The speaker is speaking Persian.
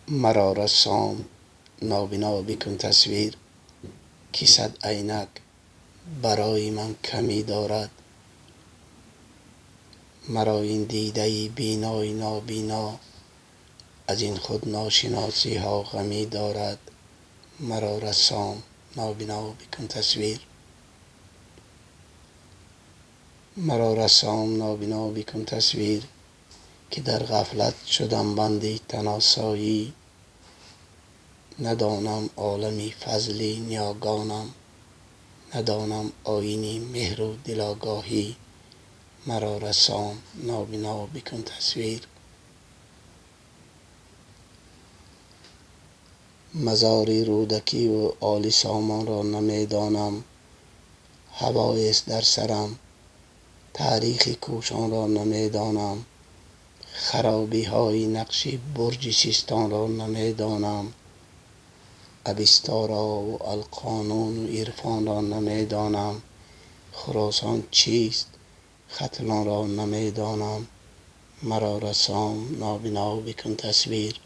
مرا رسام نابینا بکن تصویر، که صد عینک برای من کمی دارد. مرا این دیده بینای نابینا، از این خود ناشناسی ها غمی دارد. مرا رسام نابینا بکن تصویر. مرا رسام نابینا بکن تصویر، که در غفلت شدم بندی تن آسایی. ندانم عالمی فضلی نیاگانم، ندانم آیینی مهر و دل آگاهی. مرا رسام نابینا بکن تصویر. مزاری رودکی و عالی سامان را نمیدانم. هوایی است در سرم، تاریخ کوشان را نمیدانم. خرابی های نقش برج سیستان را نمیدانم. اویستا و القانون و عرفان را نمیدانم. خراسان چیست ختلان را نمیدانم. مرا رسام نابینا بکن تصویر.